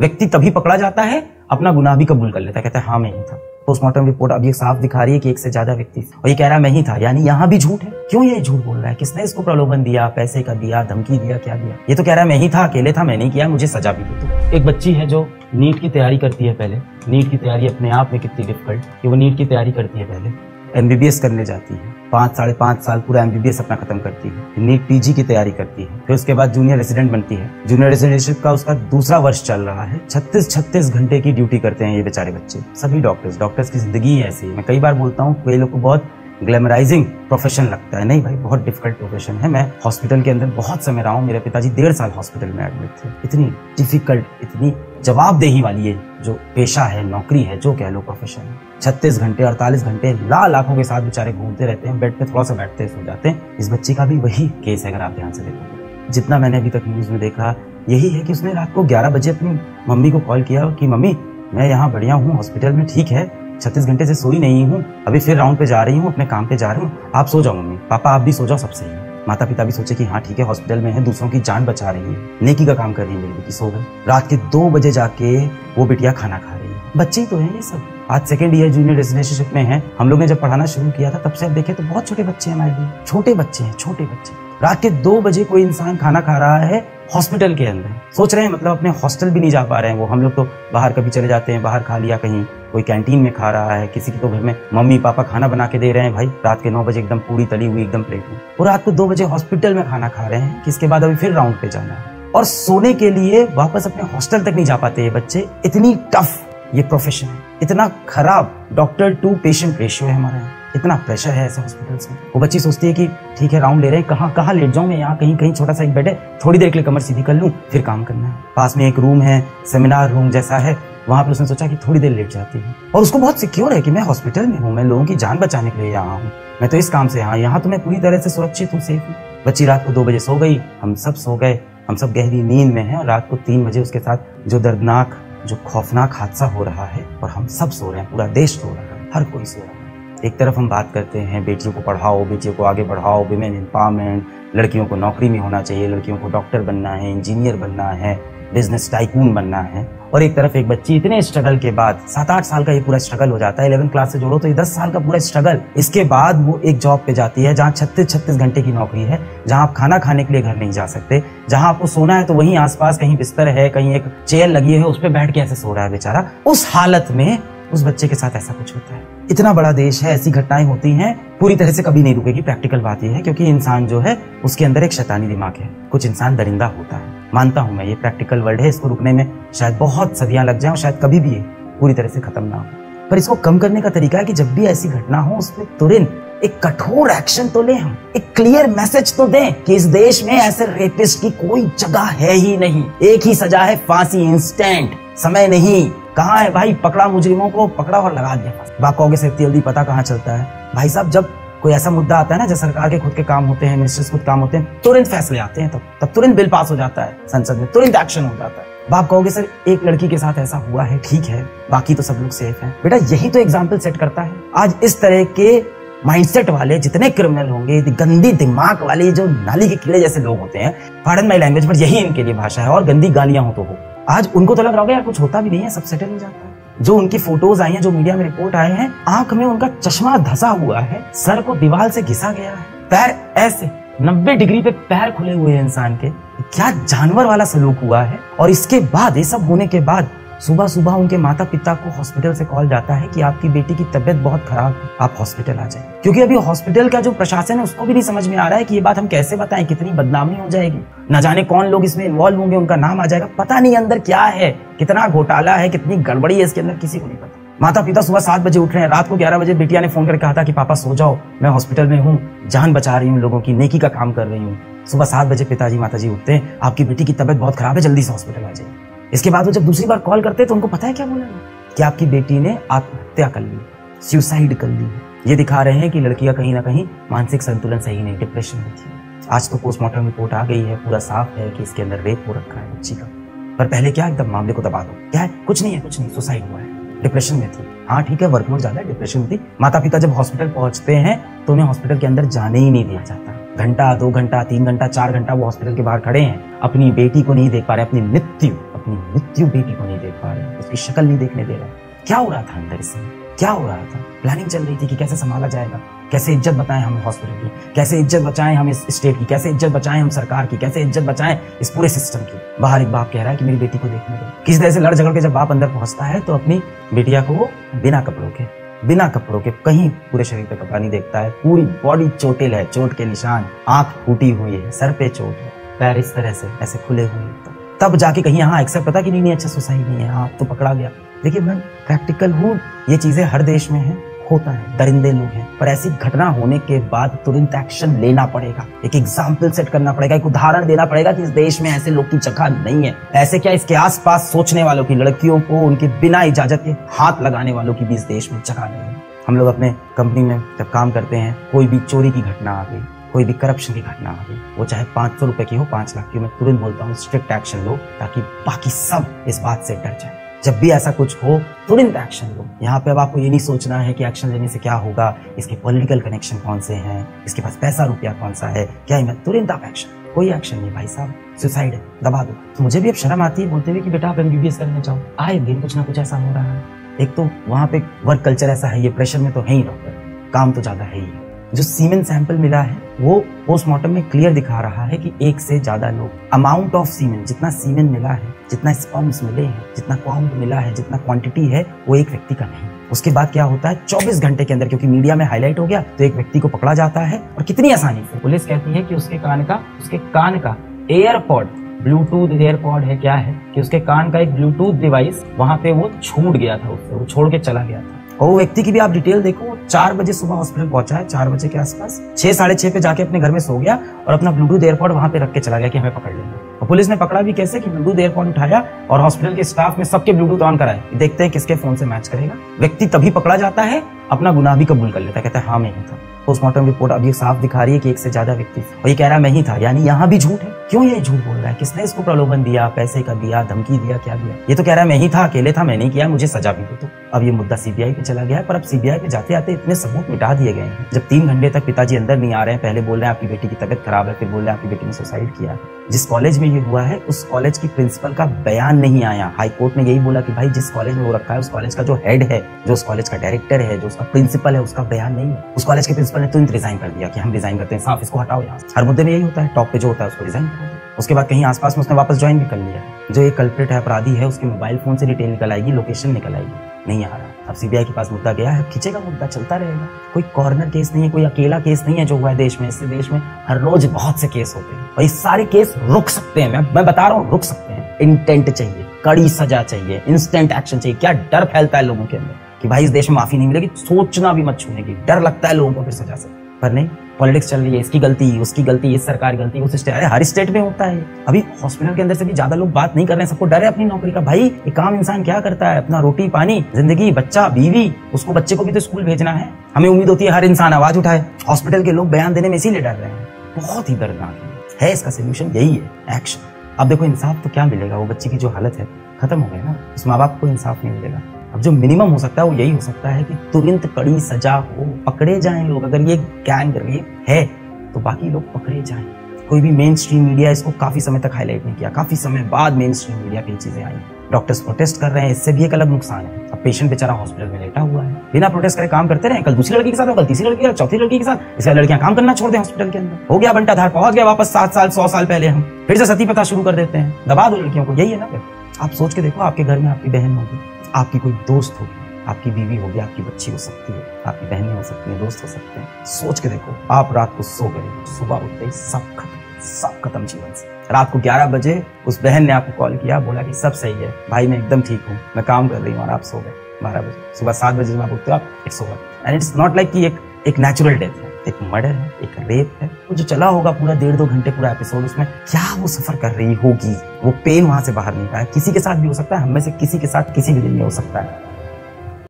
व्यक्ति तभी पकड़ा जाता है अपना गुनाह भी कबूल कर लेता है, कहता है हाँ मैं ही था। पोस्टमार्टम रिपोर्ट अब ये साफ दिखा रही है कि एक से ज्यादा व्यक्ति, और ये कह रहा है मैं ही था, यानी यहाँ भी झूठ है। क्यों ये झूठ बोल रहा है? किसने इसको प्रलोभन दिया, पैसे का दिया, धमकी दिया, क्या दिया? ये तो कह रहा है मैं ही था, अकेले था, मैंने किया, मुझे सजा भी दे दो। एक बच्ची है जो नीट की तैयारी करती है। पहले नीट की तैयारी अपने आप में कितनी डिफिकल्ट कि वो नीट की तैयारी करती है, पहले एमबीबीएस करने जाती है, 5-5.5 साल पूरा एमबीबीएस अपना खत्म करती है, नीट पीजी की तैयारी करती है, फिर उसके बाद जूनियर रेजिडेंट बनती है। जूनियर रेजिडेंटशिप का उसका दूसरा वर्ष चल रहा है। 36 घंटे की ड्यूटी करते हैं ये बेचारे बच्चे। सभी डॉक्टर्स की जिंदगी ही ऐसी है। मैं कई बार बोलता हूँ कई लोग को बहुत ग्लैमराइजिंग प्रोफेशन लगता है, नहीं भाई बहुत डिफिकल्ट प्रोफेशन है। मैं हॉस्पिटल के अंदर बहुत समय रहा हूँ, मेरे पिताजी 1.5 साल हॉस्पिटल में एडमिट थे। इतनी डिफिकल्ट, इतनी जवाबदेही वाली ये जो पेशा है, नौकरी है, जो कह लो प्रोफेशन है। 36 घंटे 48 घंटे लाखों के साथ बेचारे घूमते रहते हैं, बेड पे थोड़ा सा बैठते सो जाते हैं। इस बच्ची का भी वही केस है अगर आप ध्यान से देखोगे। जितना मैंने अभी तक न्यूज में देखा यही है कि उसने रात को 11 बजे अपनी मम्मी को कॉल किया कि मम्मी मैं यहाँ बढ़िया हूँ, हॉस्पिटल में ठीक है, 36 घंटे से सोई नहीं हूँ, अभी फिर राउंड पे जा रही हूँ, अपने काम पे जा रही हूँ, आप सो जाओ मम्मी, पापा आप भी सो जाओ, सब सही है। माता पिता भी सोचे कि हाँ ठीक है, हॉस्पिटल में है, दूसरों की जान बचा रही है, नेकी का काम कर रही है मेरी बेटी, सो गई। रात के 2 बजे जाके वो बिटिया खाना खा रही है। बच्चे ही तो हैं ये सब। आज सेकंड ईयर जूनियर रेजिडेंटशिप में है। हम लोग ने जब पढ़ाना शुरू किया था तब से अब देखे तो बहुत छोटे बच्चे हैं हमारे लिए, छोटे बच्चे हैं, छोटे बच्चे। रात के 2 बजे कोई इंसान खाना खा रहा है हॉस्पिटल के अंदर। सोच रहे हैं मतलब अपने हॉस्टल भी नहीं जा पा रहे हैं वो। हम लोग तो बाहर कभी चले जाते हैं, बाहर खा लिया, कहीं कोई कैंटीन में खा रहा है, किसी की तो घर में मम्मी पापा खाना बना के दे रहे हैं भाई, रात के 9 बजे एकदम पूरी तली हुई एकदम प्लेट में। और रात को 2 बजे हॉस्पिटल में खाना खा रहे हैं, किसके बाद अभी फिर राउंड पे जाना है और सोने के लिए वापस अपने हॉस्टल तक नहीं जा पाते ये बच्चे। इतनी टफ ये प्रोफेशन है, इतना खराब डॉक्टर टू पेशेंट रेशियो है हमारे यहाँ, इतना प्रेशर है ऐसे हॉस्पिटल्स में। वो बच्ची सोचती है कि ठीक है राउंड ले रहे हैं, कहाँ लेट जाऊं मैं, यहाँ कहीं छोटा सा एक बेड है, थोड़ी देर के लिए कमर सीधी कर लूं, फिर काम करना है। पास में एक रूम है, सेमिनार रूम जैसा है, वहां पर उसने सोचा कि थोड़ी देर लेट जाती है। और उसको बहुत सिक्योर है कि मैं हॉस्पिटल में हूँ, मैं लोगों की जान बचाने के लिए यहाँ हूँ, मैं तो इस काम से यहाँ तो मैं पूरी तरह से सुरक्षित हूँ, सेफ हूँ। बच्ची रात को 2 बजे सो गई, हम सब सो गए, हम सब गहरी नींद में हैं। और रात को 3 बजे उसके साथ जो दर्दनाक, जो खौफनाक हादसा हो रहा है और हम सब सो रहे हैं, पूरा देश सो रहा है, हर कोई सो रहा है। एक तरफ हम बात करते हैं बेटियों को पढ़ाओ, बेटियों को आगे बढ़ाओ, विमेन एम्पावरमेंट, लड़कियों को नौकरी में होना चाहिए, लड़कियों को डॉक्टर बनना है, इंजीनियर बनना है, बिजनेस टाइकून बनना है। और एक तरफ एक बच्ची इतने स्ट्रगल के बाद 7-8 साल का ये पूरा स्ट्रगल हो जाता है, 11 क्लास से जोड़ो तो ये 10 साल का पूरा स्ट्रगल। इसके बाद वो एक जॉब पे जाती है जहाँ 36 घंटे की नौकरी है, जहाँ आप खाना खाने के लिए घर नहीं जा सकते, जहाँ आपको सोना है तो वहीं आसपास कहीं बिस्तर है, कहीं एक चेयर लगी है, उस पर बैठ के ऐसे सो रहा है बेचारा। उस हालत में उस बच्चे के साथ ऐसा कुछ होता है। इतना बड़ा देश है, ऐसी घटनाएं होती हैं, पूरी तरह से कभी नहीं रुकेगी। प्रैक्टिकल बात यह है क्योंकि इंसान जो है उसके अंदर एक शैतानी दिमाग है, कुछ इंसान दरिंदा होता है। मानता हूं मैं ये प्रैक्टिकल वर्ल्ड है, इसको रुकने में शायद बहुत सदियां लग जाएं और शायद कभी भी ये पूरी तरह से खत्म ना हो। पर इसको कम करने का तरीका है कि जब भी ऐसी घटना हो उसमें तुरंत एक कठोर एक्शन तो लें, हम एक क्लियर मैसेज तो दें कि इस देश में ऐसे रेपिस्ट की कोई जगह है ही नहीं। एक ही सजा है, फांसी, इंस्टेंट, समय नहीं। कहाँ है भाई, पकड़ा मुजरिमों को, पकड़ा और लगा दिया फांसी। बाप कहोगे से जल्दी पता कहाँ चलता है भाई साहब, जब कोई ऐसा मुद्दा आता है ना, जब सरकार के खुद के काम होते हैं, मिनिस्टर्स खुद काम होते हैं, तुरंत फैसले आते हैं, तब तुरंत बिल पास हो जाता है संसद में, तुरंत एक्शन हो जाता है। बाप कहोगे सर एक लड़की के साथ ऐसा हुआ है, ठीक है, बाकी तो सब लोग सेफ हैं। बेटा यही तो एग्जाम्पल सेट करता है। आज इस तरह के माइंडसेट वाले जितने क्रिमिनल होंगे, गंदी दिमाग वाले जो नाली के कीड़े जैसे लोग होते हैं, पार्डन माय लैंग्वेज, पर यही इनके लिए भाषा है। और गंदी गालियां हो तो हो, आज उनको तो लग रहा होगा यार कुछ होता भी नहीं है, सब सेटल हो जाता है। जो उनकी फोटोज आई हैं, जो मीडिया में रिपोर्ट आए हैं, आंख में उनका चश्मा धंसा हुआ है, सर को दीवार से घिसा गया है, पैर ऐसे 90 डिग्री पे पैर खुले हुए हैं इंसान के, क्या जानवर वाला सलूक हुआ है। और इसके बाद, ये सब होने के बाद सुबह सुबह उनके माता पिता को हॉस्पिटल से कॉल जाता है कि आपकी बेटी की तबीयत बहुत खराब है, आप हॉस्पिटल आ जाइए। क्योंकि अभी हॉस्पिटल का जो प्रशासन है उसको भी नहीं समझ में आ रहा है कि ये बात हम कैसे बताएं, कितनी बदनामी हो जाएगी, न जाने कौन लोग इसमें इन्वॉल्व होंगे, उनका नाम आ जाएगा, पता नहीं अंदर क्या है, कितना घोटाला है, कितनी गड़बड़ी है इसके अंदर, किसी को नहीं पता। माता पिता सुबह 7 बजे उठ रहे हैं, रात को 11 बजे बिटिया ने फोन करके कहा था कि पापा सो जाओ, मैं हॉस्पिटल में हूँ, जान बचा रही हूँ, लोगों की नेकी का काम कर रही हूँ। सुबह 7 बजे पिताजी माताजी उठते हैं, आपकी बेटी की तबीयत बहुत खराब है, जल्दी से हॉस्पिटल आ जाइए। इसके बाद वो जब दूसरी बार कॉल करते हैं तो उनको पता है क्या बोला कि आपकी बेटी ने आत्महत्या कर ली, सुसाइड कर ली। ये दिखा रहे हैं कि लड़कियां कहीं ना कहीं मानसिक संतुलन सही नहीं, डिप्रेशन में थी। आज तो पोस्टमार्टम रिपोर्ट आ गई है, पूरा साफ है कि इसके अंदर रेप हो रखा है बच्ची का। पर पहले क्या एकदम मामले को दबा दो, क्या है, कुछ नहीं है, कुछ नहीं, सुसाइड हुआ है, डिप्रेशन में थी। हाँ ठीक है, वर्कलोड ज्यादा है, डिप्रेशन में थी। माता पिता जब हॉस्पिटल पहुंचते हैं तो उन्हें हॉस्पिटल के अंदर जाने ही नहीं दिया जाता। घंटा, 2 घंटा, 3 घंटा, 4 घंटा वो हॉस्पिटल के बाहर खड़े हैं, अपनी बेटी को नहीं देख पा रहे, अपनी मृत्यु, अपनी मृत्यु बेटी को नहीं देख पा रहे, उसकी शक्ल नहीं देखने दे रहे। क्या हो रहा था अंदर इस समय, क्या हो रहा था? प्लानिंग चल रही थी कि कैसे संभाला जाएगा, कैसे इज्जत बचाएं हम हॉस्पिटल की, कैसे इज्जत बचाएं हम इस स्टेट की, कैसे इज्जत बचाएं हम सरकार की, कैसे इज्जत बचाएं इस पूरे सिस्टम की। बाहर एक बाप कह रहा है कि मेरी बेटी को देखने दो। किसी तरह से लड़ झगड़ के जब बाप अंदर पहुंचता है तो अपनी बेटिया को वो बिना कपड़ों के कहीं पूरे शरीर पे कपड़ा नहीं देखता है, पूरी बॉडी चोटिल है, चोट के निशान, आंख फूटी हुई है, सर पे चोट है, पैर इस तरह से ऐसे खुले हुए हैं। तब जाके कहीं यहाँ एक्सेप्ट पता कि नहीं अच्छा सुसाइड नहीं है, हाँ तो पकड़ा गया। देखिए मैं प्रैक्टिकल हूँ, ये चीजें हर देश में है, होता है, दरिंदे लोग हैं, पर ऐसी घटना होने के बाद तुरंत एक्शन लेना पड़ेगा, एक एग्जाम्पल सेट करना पड़ेगा, एक उदाहरण देना पड़ेगा कि इस देश में ऐसे लोग की जगह नहीं है। ऐसे क्या इसके आसपास सोचने वालों की, लड़कियों को उनके बिना इजाजत के हाथ लगाने वालों की भी इस देश में जगह नहीं है। हम लोग अपने कंपनी में जब काम करते हैं, कोई भी चोरी की घटना आ गई, कोई भी करप्शन की घटना आ गई, वो चाहे 500 रुपए की हो, 5 लाख की हो, मैं तुरंत बोलता हूँ स्ट्रिक्ट एक्शन लो, ताकि बाकी सब इस बात से डर जाए। जब भी ऐसा कुछ हो तुरंत एक्शन लो। यहाँ पे अब आपको ये नहीं सोचना है कि एक्शन लेने से क्या होगा, इसके पॉलिटिकल कनेक्शन कौन से हैं, इसके पास पैसा रुपया कौन सा है, क्या है, तुरंत आप एक्शन। कोई एक्शन नहीं भाई साहब, सुसाइड है, दबा दो। तो मुझे भी अब शर्म आती है बोलते हुए कि बेटा आप MBBS करने जाओ। आए दिन कुछ ना कुछ ऐसा हो रहा है। एक तो वहाँ पे वर्क कल्चर ऐसा है, ये प्रेशर में तो है ही डॉक्टर, काम तो ज्यादा है ही। जो सीमेन सैंपल मिला है वो पोस्टमार्टम में क्लियर दिखा रहा है कि 1 से ज्यादा लोग, अमाउंट ऑफ सीमेन, जितना सीमेन मिला है, जितना स्पर्म्स मिले हैं, जितना काउंट मिला है, जितना क्वांटिटी है, वो एक व्यक्ति का नहीं। उसके बाद क्या होता है, 24 घंटे के अंदर, क्योंकि मीडिया में हाईलाइट हो गया, तो एक व्यक्ति को पकड़ा जाता है। और कितनी आसानी से पुलिस कहती है कि उसके कान का एयरपॉड, ब्लूटूथ एयरपॉड है, क्या है कि उसके कान का एक ब्लूटूथ डिवाइस वहां पे वो छूट गया था, उससे वो छोड़ के चला गया था। और वो व्यक्ति की भी आप डिटेल देखो, 4 बजे सुबह हॉस्पिटल पहुंचा है, 4 बजे के आसपास, 6 साढ़े 6 पे जाके अपने घर में सो गया और अपना ब्लूटूथ एयरपॉड वहां पे रख के चला गया कि हमें पकड़ लेना। और पुलिस ने पकड़ा भी कैसे कि ब्लूटूथ एयरपॉड उठाया और हॉस्पिटल के स्टाफ में सबके ब्लूटूथ ऑन कराए, देखते हैं किसके फोन से मैच करेगा। व्यक्ति तभी पकड़ा जाता है, अपना गुनाह भी कबूल कर लेता है, कहता है हाँ मैं ही था। पोस्टमार्टम रिपोर्ट अब ये साफ दिखा रही है कि 1 से ज्यादा व्यक्ति, और ये कह रहा है मैं ही था, यानी यहाँ भी झूठ है। क्यों ये झूठ बोल रहा है? किसने इसको प्रलोभन दिया, पैसे का दिया, धमकी दिया, क्या दिया? ये तो कह रहा है मैं ही था, अकेले था, मैंने किया, मुझे सजा भी दे दो। अब ये मुद्दा CBI पे चला गया है, पर अब CBI पे जाते आते इतने सबूत मिटा दिए गए हैं। जब 3 घंटे तक पिताजी अंदर नहीं आ रहे हैं, पहले बोल रहे हैं आपकी बेटी की तबीयत खराब है, फिर बोल रहे हैं आपकी बेटी ने सुसाइड किया। जिस कॉलेज में ये हुआ है उस कॉलेज की प्रिंसिपल का बयान नहीं आया। हाई कोर्ट ने यही बोला कि भाई जिस कॉलेज में वो रखा है उस कॉलेज का जो हेड है, जो उस कॉलेज का डायरेक्टर है, जो उसका प्रिंसिपल है, उसका बयान नहीं है। उस कॉलेज के प्रिंसिपल ने तुरंत रिजाइन कर दिया कि हम रिजाइन करते हैं, साफ इसको हटाओ यहाँ। हर मुद्दे में यही होता है, टॉप पे जो होता है उसको रिजाइन कर दो। उसके बाद कहीं आसपास में उसने वापस ज्वाइन भी कर लिया है। जो एक कल्प्रिट है, अपराधी है, उसके मोबाइल फोन से डिटेल निकल आएगी, लोकेशन निकल आएगी, नहीं आ रहा। अब CBI के पास मुद्दा गया है, खींचेगा मुद्दा, चलता रहेगा। कोई कॉर्नर केस नहीं है, कोई अकेला केस नहीं है जो हुआ है देश में। इससे देश में हर रोज बहुत से केस होते हैं और ये सारे केस रुक सकते हैं। मैं बता रहा हूँ रुक सकते हैं। इंटेंट चाहिए, कड़ी सजा चाहिए, इंस्टेंट एक्शन चाहिए। क्या डर फैलता है लोगों के अंदर कि भाई इस देश में माफी नहीं मिलेगी, सोचना भी मत छूने की डर लगता है लोगों को फिर सजा से। पर नहीं, पॉलिटिक्स चल रही है, इसकी गलती, उसकी गलती, इस सरकार की गलती, उस स्टेट, अरे हर स्टेट में होता है। अभी हॉस्पिटल के अंदर से भी ज्यादा लोग बात नहीं कर रहे हैं, सबको डर है अपनी नौकरी का। भाई एक आम इंसान क्या करता है, अपना रोटी पानी, जिंदगी, बच्चा, बीवी, उसको बच्चे को भी तो स्कूल भेजना है। हमें उम्मीद होती है हर इंसान आवाज उठाए। हॉस्पिटल के लोग बयान देने में इसीलिए डर रहे हैं। बहुत ही दर्दनाक है। इसका सोल्यूशन यही है, एक्शन। अब देखो इंसाफ तो क्या मिलेगा, वो बच्चे की जो हालत है खत्म हो गई ना, उस माँ बाप को इंसाफ नहीं मिलेगा। अब जो मिनिमम हो सकता है वो यही हो सकता है कि तुरंत कड़ी सजा हो, पकड़े जाएं लोग। अगर ये गैंग रेप है तो बाकी लोग पकड़े जाएं। कोई भी मेन स्ट्रीम मीडिया इसको काफी समय तक हाईलाइट नहीं किया, काफी समय बाद मेन स्ट्रीम मीडिया पे चीजें आई। डॉक्टर्स प्रोटेस्ट कर रहे हैं, इससे भी एक अलग नुकसान है। अब पेशेंट बेचारा हॉस्पिटल में लेटा हुआ है, बिना प्रोटेस्ट करे काम करते रहे, कल दूसरी लड़की के साथ, कल तीसरी लड़की के साथ, चौथी लड़की के साथ, इसलिए लड़कियां काम करना छोड़ दें हॉस्पिटल के अंदर। हो गया बंटा धार, पहुंच गया वापस 7 साल 100 साल पहले। हम फिर से सती प्रथा शुरू कर देते हैं, दबा दो लड़कियों को। यही है ना। आप सोच के देखो, आपके घर में आपकी बहन होगी, आपकी कोई दोस्त होगी, आपकी बीवी होगी, आपकी बच्ची हो सकती है, आपकी बहनें हो सकती है, दोस्त हो सकते हैं। सोच के देखो, आप रात को सो गए, सुबह उठते सब खत्म जीवन से। रात को 11 बजे उस बहन ने आपको कॉल किया, बोला कि सब सही है भाई, मैं एकदम ठीक हूँ, मैं काम कर रही हूँ, और आप सो गए 12 बजे। सुबह 7 बजे जब आप उठते हो, आप it's over. And it's not like कि एक नेचुरल डेथ है, एक मर्डर है, एक रेप है। वो जो चला होगा पूरा 1.5-2 घंटे पूरा एपिसोड, उसमें क्या वो सफर कर रही होगी, वो पेन वहां से बाहर नहीं पाया। किसी के साथ भी हो सकता है, हम में से किसी के साथ किसी भी दिन में हो सकता है।